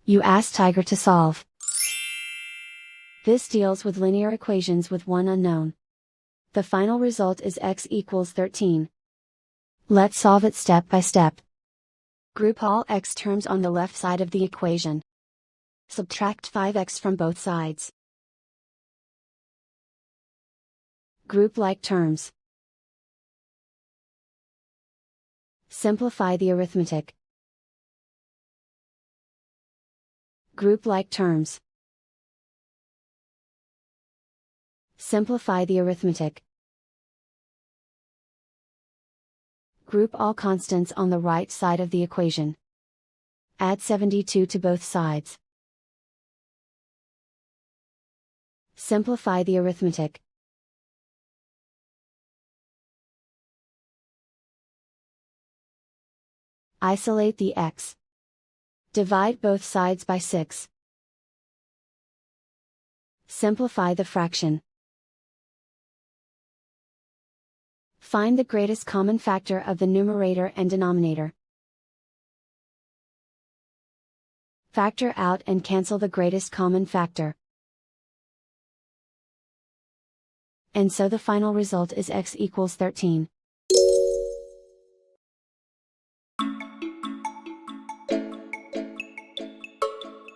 You ask Tiger to solve. This deals with linear equations with one unknown. The final result is x equals 13. Let's solve it step by step. Group all x terms on the left side of the equation. Subtract 5x from both sides. Group like terms. Simplify the arithmetic. Group like terms. Simplify the arithmetic. Group all constants on the right side of the equation. Add 72 to both sides. Simplify the arithmetic. Isolate the x. Divide both sides by 6. Simplify the fraction. Find the greatest common factor of the numerator and denominator. Factor out and cancel the greatest common factor. And so the final result is x equals 13.